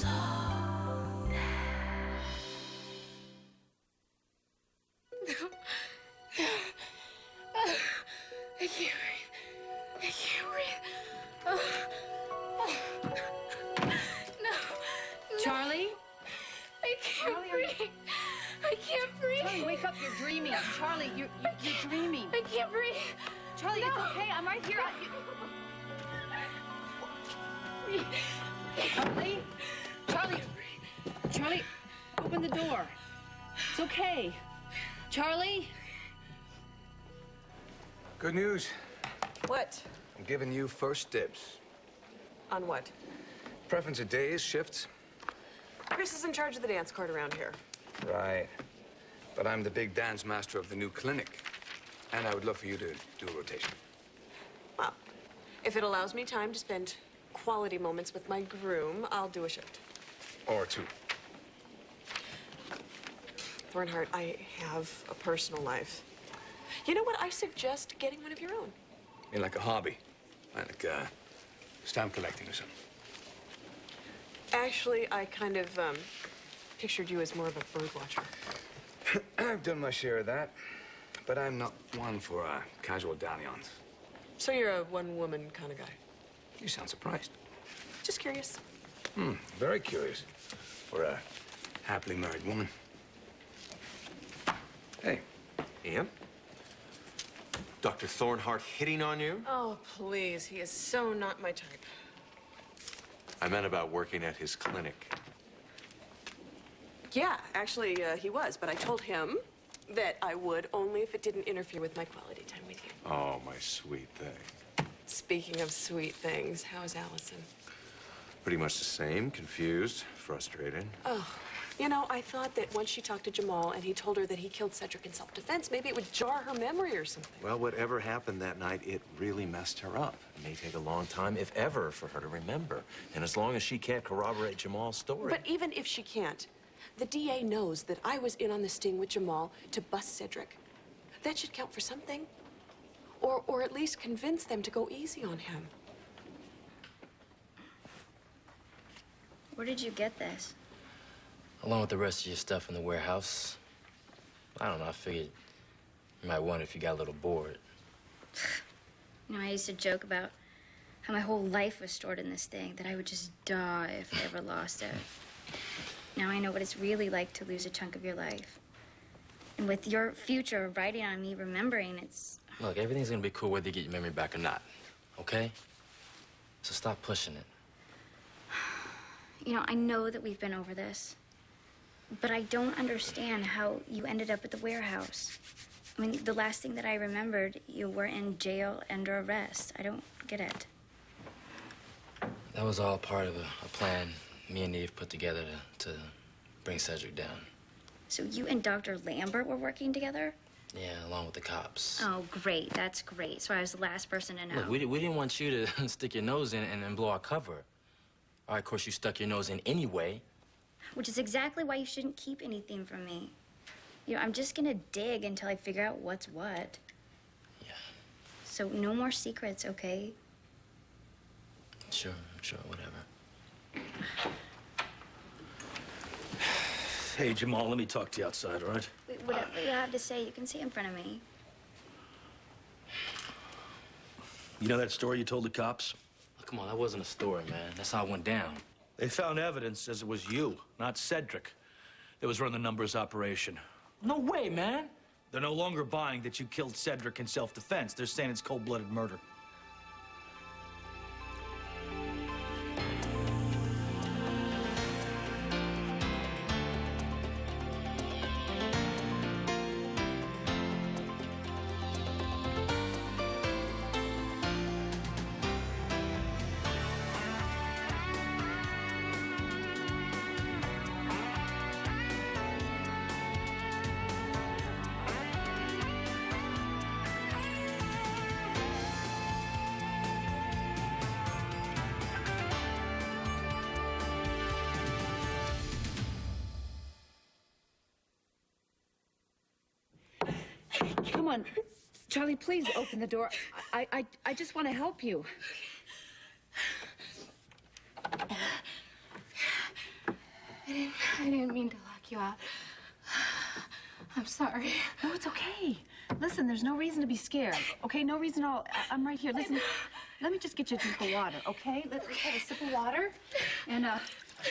I can't breathe. I can't breathe. No. Charlie? I can't breathe. I can't breathe. Charlie, wake up. You're dreaming. Charlie, you're dreaming. I can't breathe. Charlie, it's okay. I'm right here. Charlie? Charlie? Charlie, open the door. It's okay. Charlie? Good news. What? I'm giving you first dibs. On what? Preference of days, shifts. Chris is in charge of the dance court around here. Right. But I'm the big dance master of the new clinic. And I would love for you to do a rotation. Well, if it allows me time to spend quality moments with my groom, I'll do a shift. Or two. Thornhart, I have a personal life. You know what? I suggest getting one of your own. I mean, like a hobby. Like stamp collecting or something. Actually, I kind of pictured you as more of a bird watcher. I've done my share of that. But I'm not one for casual dalliance. So you're a one-woman kind of guy? You sound surprised. Just curious. Very curious. For a happily married woman. Hey. Ian? Dr. Thornhart hitting on you? Oh, please. He is so not my type. I meant about working at his clinic. Yeah, actually, he was. But I told him that I would only if it didn't interfere with my quality time with you. Oh, my sweet thing. Speaking of sweet things, how's Allison? Pretty much the same. Confused, frustrated. Oh, you know, I thought that once she talked to Jamal and he told her that he killed Cedric in self-defense, maybe it would jar her memory or something. Well, whatever happened that night, it really messed her up. It may take a long time, if ever, for her to remember. And as long as she can't corroborate Jamal's story... But even if she can't, the DA knows that I was in on the sting with Jamal to bust Cedric. That should count for something. Or at least convince them to go easy on him. Where did you get this? Along with the rest of your stuff in the warehouse. I don't know, I figured you might want it if you got a little bored. You know, I used to joke about how my whole life was stored in this thing, that I would just die if I ever lost it. Now I know what it's really like to lose a chunk of your life. And with your future riding on me remembering, it's... Look, everything's gonna be cool whether you get your memory back or not, okay? So stop pushing it. You know, I know that we've been over this, but I don't understand how you ended up at the warehouse. I mean, the last thing that I remembered, you were in jail under arrest. I don't get it. That was all part of a plan me and Eve put together to bring Cedric down. So you and Dr. Lambert were working together? Yeah, along with the cops. Oh, great. That's great. So I was the last person to know. Look, we didn't want you to stick your nose in and blow our cover. All right, of course, you stuck your nose in anyway. Which is exactly why you shouldn't keep anything from me. You know, I'm just gonna dig until I figure out what's what. Yeah. So no more secrets, okay? Sure, whatever. Hey, Jamal, let me talk to you outside, all right? Wait, whatever you have to say, you can say in front of me. You know that story you told the cops? Oh, come on, that wasn't a story, man. That's how it went down. They found evidence says it was you, not Cedric, that was running the numbers operation. No way, man. They're no longer buying that you killed Cedric in self-defense. They're saying it's cold-blooded murder. Come on. Charlie, please open the door. I just want to help you. I didn't mean to lock you out. I'm sorry. No, it's okay. Listen, there's no reason to be scared. Okay, no reason at all. I'm right here. Listen, let me just get you a drink of water, okay? Let's have a sip of water. And,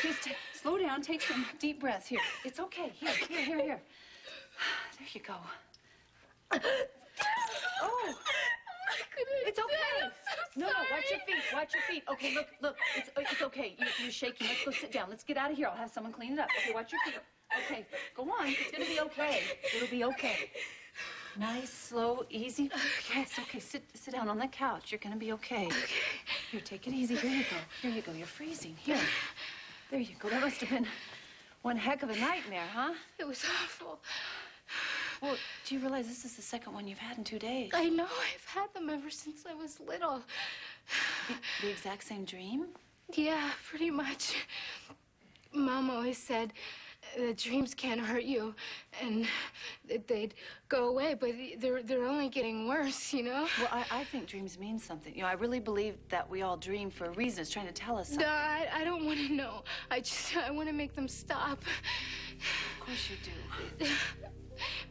just slow down. Take some deep breaths. Here. It's okay. Here. There you go. Oh! It's okay. No, watch your feet. Watch your feet. Okay, look. It's okay. You're shaking. Let's go sit down. Let's get out of here. I'll have someone clean it up. Okay, watch your feet. Okay, go on. It's gonna be okay. It'll be okay. Nice, slow, easy. Yes, okay. Sit down on the couch. You're gonna be okay. Okay. Here, take it easy. Here you go. You're freezing. Here. There you go. That must have been one heck of a nightmare, huh? It was awful. Well, do you realize this is the second one you've had in 2 days? I know. I've had them ever since I was little. The exact same dream? Yeah, pretty much. Mom always said that dreams can't hurt you and that they'd go away, but they're only getting worse, you know? Well, I think dreams mean something. You know, I really believe that we all dream for a reason. It's trying to tell us something. No, I don't want to know. I want to make them stop. Of course you do.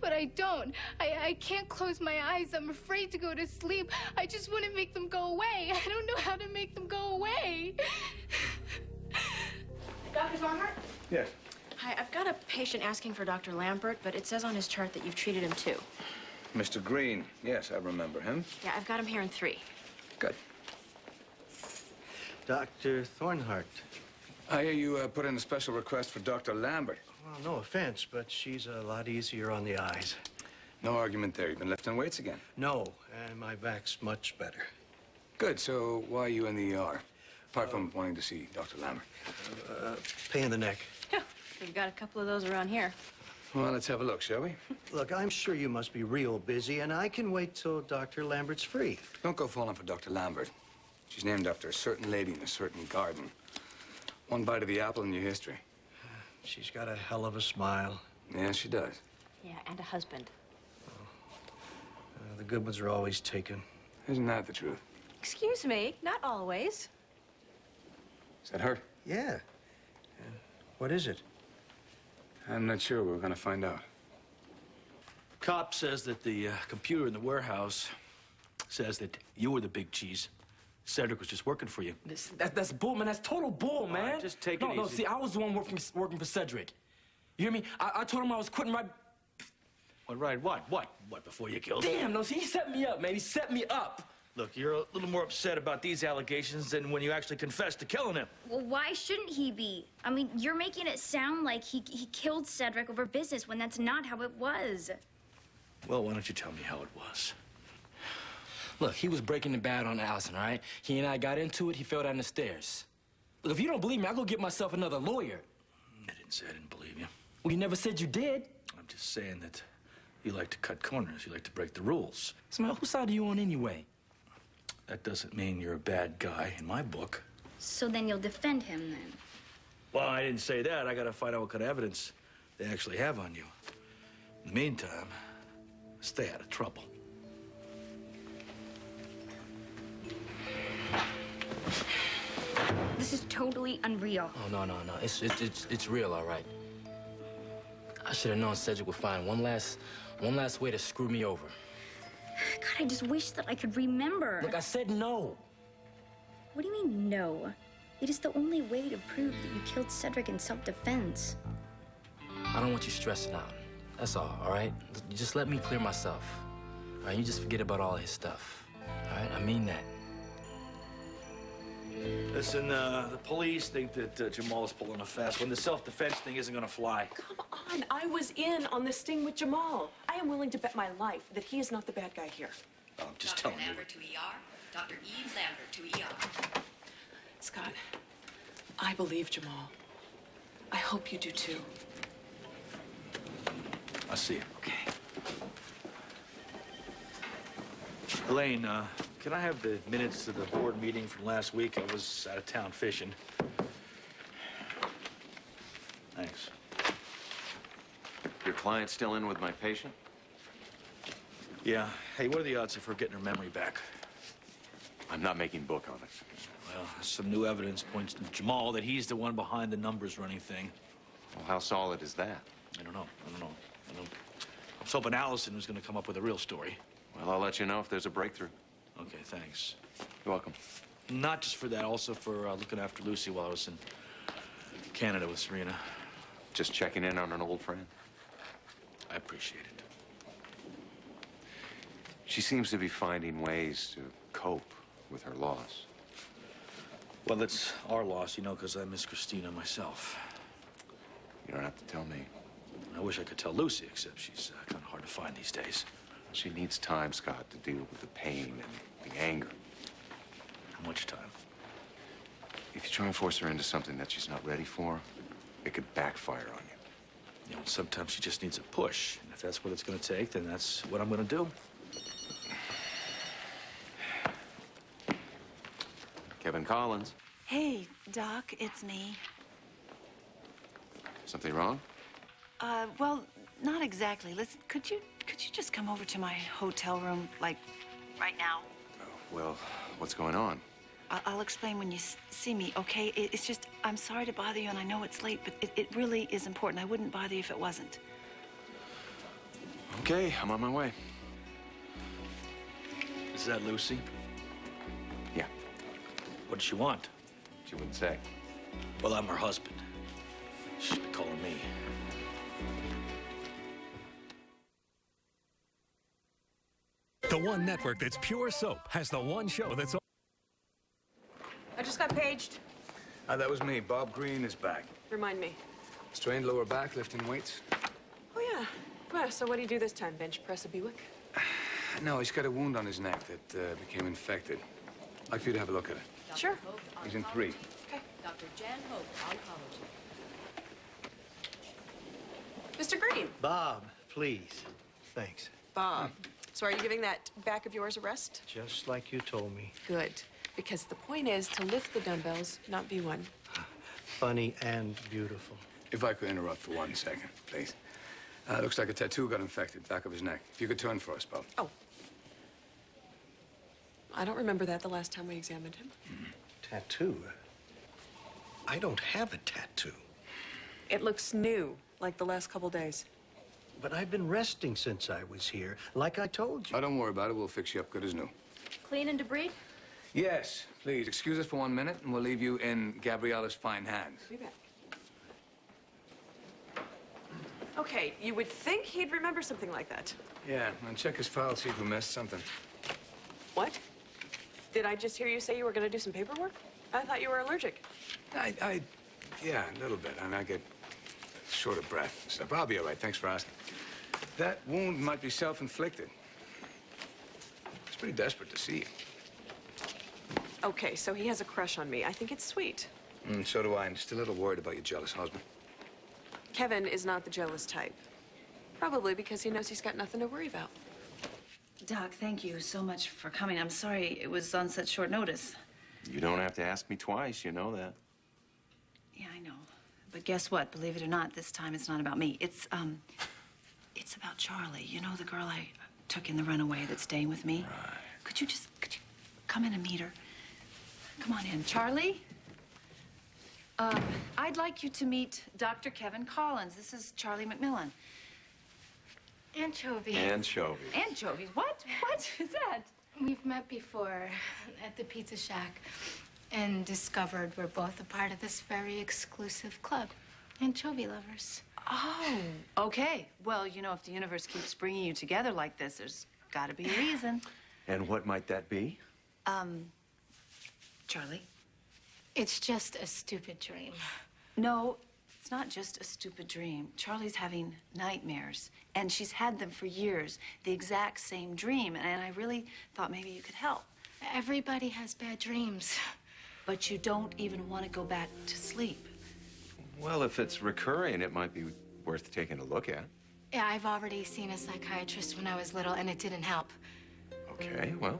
But I don't. I can't close my eyes. I'm afraid to go to sleep. I just want to make them go away. I don't know how to make them go away. Dr. Thornhart? Yes. Hi, I've got a patient asking for Dr. Lambert, but it says on his chart that you've treated him too. Mr. Green. Yes, I remember him. Yeah, I've got him here in 3. Good. Dr. Thornhart. I hear you put in a special request for Dr. Lambert. Well, no offense, but she's a lot easier on the eyes. No argument there. You've been lifting weights again. No, and my back's much better. Good. So why are you in the ER? Apart from wanting to see Dr. Lambert. Pain in the neck. We've got a couple of those around here. Well, let's have a look, shall we? Look, I'm sure you must be real busy, and I can wait till Dr. Lambert's free. Don't go falling for Dr. Lambert. She's named after a certain lady in a certain garden. One bite of the apple in your history. She's got a hell of a smile. Yeah, she does. Yeah, and a husband. The good ones are always taken. Isn't that the truth? Excuse me, not always. Is that her? Yeah. What is it? I'm not sure. We're gonna find out. Cop says that the computer in the warehouse says that you were the big cheese. Cedric was just working for you. That's bull, man. That's total bull, man. right, just take it No, easy. see, I was the one working for Cedric. You hear me? I told him I was quitting right... What, right, what? What, before you killed him? Damn, no, see, he set me up, man. He set me up. Look, you're a little more upset about these allegations than when you actually confessed to killing him. Well, why shouldn't he be? I mean, you're making it sound like he killed Cedric over business when that's not how it was. Well, why don't you tell me how it was? Look, he was breaking the bad on Allison, all right? He and I got into it. He fell down the stairs. Look, if you don't believe me, I'll go get myself another lawyer. I didn't say I didn't believe you. Well, you never said you did. I'm just saying that you like to cut corners. You like to break the rules. So, man, whose side are you on anyway? That doesn't mean you're a bad guy in my book. So then you'll defend him then? Well, I didn't say that. I gotta find out what kind of evidence they actually have on you. In the meantime, stay out of trouble. This is totally unreal. Oh, no. It's real, all right. I should have known Cedric would find one last way to screw me over. God, I just wish that I could remember. Look, I said no. What do you mean, no? It is the only way to prove that you killed Cedric in self-defense. I don't want you stressing out. That's all right? Just let me clear myself. All right, you just forget about all his stuff. All right, I mean that. Listen, the police think that Jamal is pulling a fast one. The self-defense thing isn't gonna fly. Come on, I was in on this sting with Jamal. I am willing to bet my life that he is not the bad guy here. I'm just Dr. telling you. Lambert to ER. Dr. Eve Lambert to ER. Scott, I believe Jamal. I hope you do too. I'll see you. Okay. Elaine, can I have the minutes of the board meeting from last week? I was out of town fishing. Thanks. Your client still in with my patient? Yeah. Hey, what are the odds of her getting her memory back? I'm not making book on it. Well, some new evidence points to Jamal that he's the one behind the numbers running thing. Well, how solid is that? I don't know. I was hoping Allison was going to come up with a real story. Well, I'll let you know if there's a breakthrough. Okay, thanks. You're welcome. Not just for that, also for looking after Lucy while I was in Canada with Serena. Just checking in on an old friend. I appreciate it. She seems to be finding ways to cope with her loss. Well, it's our loss, you know, because I miss Christina myself. You don't have to tell me. I wish I could tell Lucy, except she's kind of hard to find these days. She needs time, Scott, to deal with the pain and the anger. How much time? If you try and force her into something that she's not ready for, it could backfire on you. You know, sometimes she just needs a push. And if that's what it's going to take, then that's what I'm going to do. Kevin Collins. Hey, Doc, it's me. Something wrong? Well, not exactly. Listen, could you just come over to my hotel room, like, right now? Oh, well, what's going on? I'll explain when you see me, okay? It's just, I'm sorry to bother you, and I know it's late, but it really is important. I wouldn't bother you if it wasn't. Okay, I'm on my way. Is that Lucy? Yeah, What does she want? she wouldn't say. Well, I'm her husband. She should be calling me. The one network that's pure soap has the one show that's... I just got paged. That was me. Bob Green is back. Remind me. Strained lower back, lifting weights. Oh, yeah. Well, so what do you do this time? Bench press a Buick? No, he's got a wound on his neck that became infected. I'd like for you to have a look at it. Sure. He's in 3. Okay. Dr. Jan Hope, oncology. Mr. Green. Bob, please. Thanks. Bob. So are you giving that back of yours a rest? Just like you told me. Good. Because the point is to lift the dumbbells, not be one. Funny and beautiful. If I could interrupt for 1 second, please. Looks like a tattoo got infected, back of his neck. If you could turn for us, Bob. Oh. I don't remember that the last time we examined him. Tattoo? I don't have a tattoo. It looks new, like the last couple days. But I've been resting since I was here, like I told you. Oh, don't worry about it. We'll fix you up good as new. Clean and debris? Yes, please. Excuse us for 1 minute, and we'll leave you in Gabriella's fine hands. Be back. Okay, you would think he'd remember something like that. Yeah, and check his file, see if we missed something. What? Did I just hear you say you were going to do some paperwork? I thought you were allergic. Yeah, a little bit. I get short of breath and stuff. I'll be all right. Thanks for asking. That wound might be self-inflicted. It's pretty desperate to see you. Okay, so he has a crush on me. I think it's sweet. So do I. I'm just a little worried about your jealous husband. Kevin is not the jealous type. Probably because he knows he's got nothing to worry about. Doc, thank you so much for coming. I'm sorry it was on such short notice. You don't have to ask me twice, you know that. Yeah, I know. But guess what? Believe it or not, this time it's not about me. It's about Charlie. You know, the girl I took in the runaway that's staying with me? Right. Could you come in and meet her? Come on in. Charlie? I'd like you to meet Dr. Kevin Collins. This is Charlie McMillan. Anchovies. Anchovies. Anchovies? What? What is that? We've met before at the Pizza Shack and discovered we're both a part of this very exclusive club, Anchovy Lovers. Oh, okay. Well, you know, if the universe keeps bringing you together like this, there's got to be a reason. And what might that be? Charlie? It's just a stupid dream. No, it's not just a stupid dream. Charlie's having nightmares, and she's had them for years, the exact same dream, and I really thought maybe you could help. Everybody has bad dreams. But you don't even want to go back to sleep. Well, if it's recurring, it might be worth taking a look at. Yeah, I've already seen a psychiatrist when I was little, and it didn't help. Okay, well,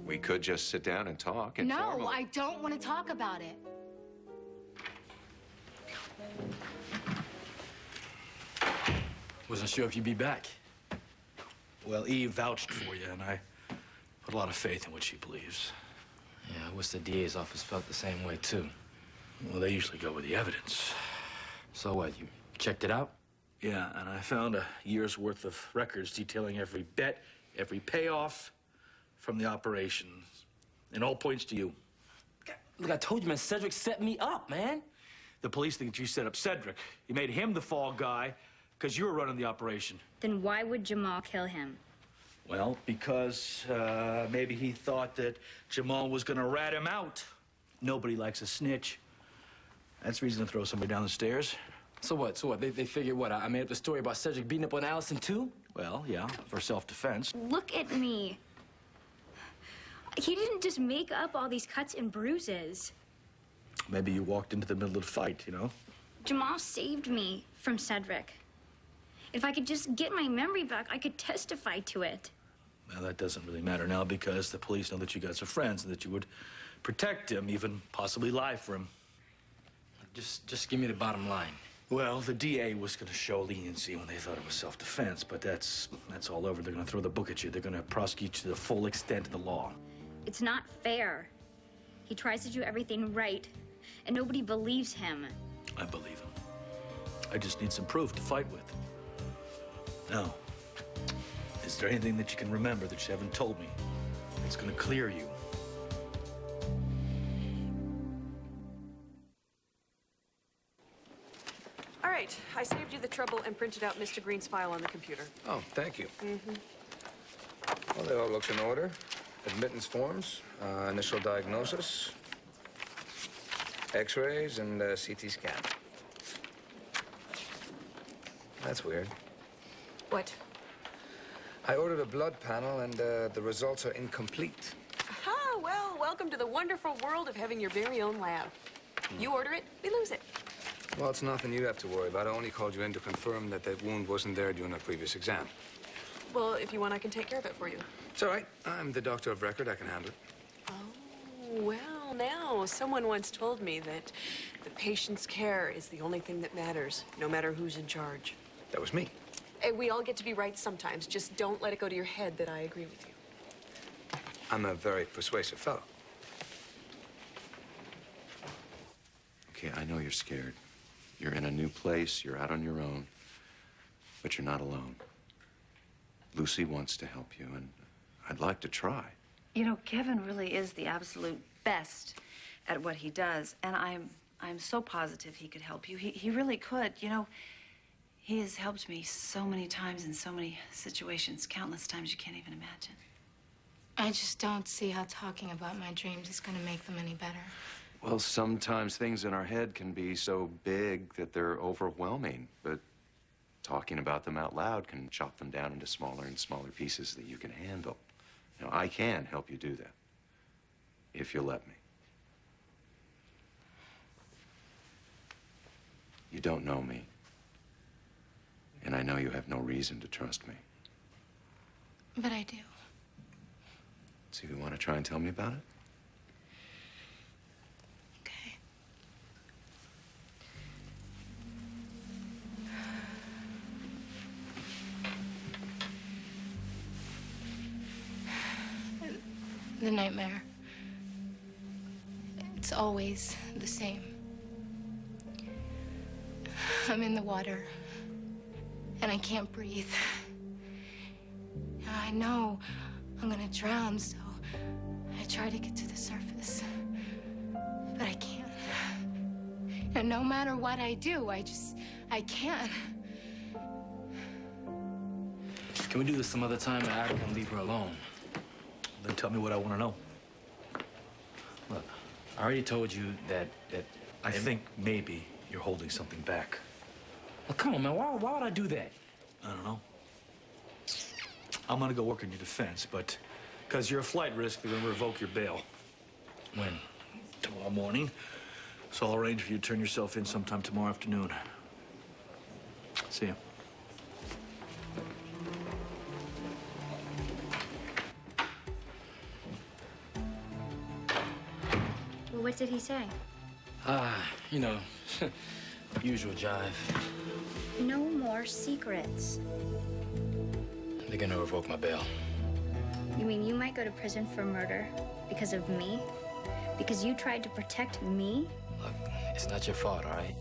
we could just sit down and talk and No, I don't want to talk about it. Wasn't sure if you'd be back. Well, Eve vouched for you, and I put a lot of faith in what she believes. Yeah, I wish the DA's office felt the same way, too. Well, they usually go with the evidence. So what, you checked it out? Yeah, and I found a year's worth of records detailing every bet, every payoff from the operation. And all points to you. Look, I told you, man, Cedric set me up, man. The police think that you set up Cedric. You made him the fall guy because you were running the operation. Then why would Jamal kill him? Well, because maybe he thought that Jamal was going to rat him out. Nobody likes a snitch. That's reason to throw somebody down the stairs. So what? They figured what? I made up the story about Cedric beating up on Allison, too? Well, yeah, for self-defense. Look at me. He didn't just make up all these cuts and bruises. Maybe you walked into the middle of the fight, you know? Jamal saved me from Cedric. If I could just get my memory back, I could testify to it. Well, that doesn't really matter now because the police know that you guys are friends and that you would protect him, even possibly lie for him. Just give me the bottom line. Well, the DA was going to show leniency when they thought it was self-defense, but that's all over. They're going to throw the book at you. They're going to prosecute you to the full extent of the law. It's not fair. He tries to do everything right, and nobody believes him. I believe him. I just need some proof to fight with. Now, is there anything that you can remember that you haven't told me that's going to clear you? All right, I saved you the trouble and printed out Mr. Green's file on the computer. Oh, thank you. Mm-hmm. Well, that all looks in order. Admittance forms, initial diagnosis, X-rays, and CT scan. That's weird. What? I ordered a blood panel, and the results are incomplete. Ah, well, welcome to the wonderful world of having your very own lab. You order it, we lose it. Well, it's nothing you have to worry about. I only called you in to confirm that that wound wasn't there during a previous exam. Well, if you want, I can take care of it for you. It's all right. I'm the doctor of record. I can handle it. Oh, well, now, someone once told me that the patient's care is the only thing that matters, no matter who's in charge. That was me. Hey, we all get to be right sometimes. Just don't let it go to your head that I agree with you. I'm a very persuasive fellow. Okay, I know you're scared. You're in a new place, you're out on your own, but you're not alone. Lucy wants to help you, and I'd like to try. You know, Kevin really is the absolute best at what he does, and I'm so positive he could help you. He really could. You know, he has helped me so many times in so many situations, countless times you can't even imagine. I just don't see how talking about my dreams is going to make them any better. Well, sometimes things in our head can be so big that they're overwhelming, but talking about them out loud can chop them down into smaller and smaller pieces that you can handle. You know, I can help you do that, if you'll let me. You don't know me, and I know you have no reason to trust me. But I do. So you want to try and tell me about it? Okay. The nightmare. It's always the same. I'm in the water, and I can't breathe. I know I'm gonna drown, so I try to get to the surface, but I can't. And no matter what I do, I can't. Can we do this some other time? I can leave her alone. Then tell me what I want to know. Look, I already told you that I think maybe you're holding something back. Well, come on, man. Why would I do that? I don't know. I'm gonna go work on your defense, but because you're a flight risk, they're gonna revoke your bail. When? Tomorrow morning. So I'll arrange for you to turn yourself in sometime tomorrow afternoon. See you. Well, what did he say? You know, usual jive. No more secrets. They're gonna revoke my bail. You mean you might go to prison for murder because of me? Because you tried to protect me? Look, it's not your fault, all right?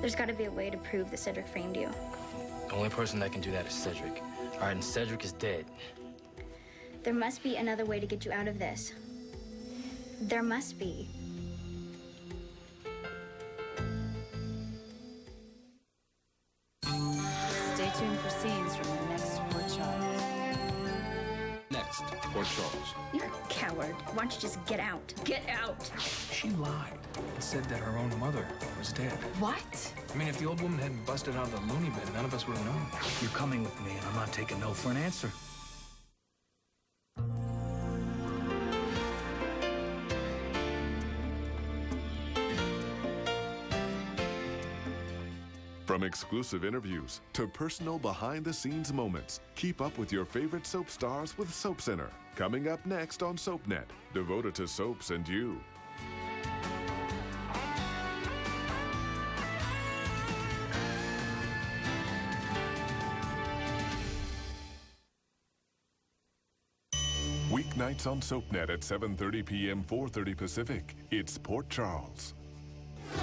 There's got to be a way to prove that Cedric framed you. The only person that can do that is Cedric. All right, and Cedric is dead. There must be another way to get you out of this. There must be. Stay tuned for scenes from the next Port Charles. Next, Port Charles. You're a coward. Why don't you just get out? Get out! She lied and said that her own mother was dead. What? I mean, if the old woman hadn't busted out of the loony bin, none of us would have known. You're coming with me, and I'm not taking no for an answer. From exclusive interviews to personal behind-the-scenes moments, keep up with your favorite soap stars with Soap Center. Coming up next on SoapNet, devoted to soaps and you. Weeknights on SoapNet at 7:30 p.m., 4:30 Pacific. It's Port Charles.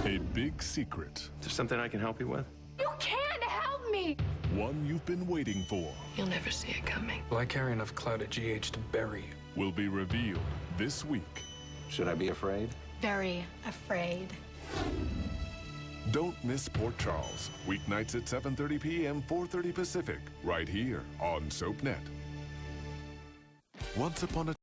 A big secret. Is there something I can help you with? You can't help me! One you've been waiting for. You'll never see it coming. Well, I carry enough clout at GH to bury you. Will be revealed this week. Should I be afraid? Very afraid. Don't miss Port Charles. Weeknights at 7:30 p.m., 4:30 Pacific. Right here on SoapNet. Once upon a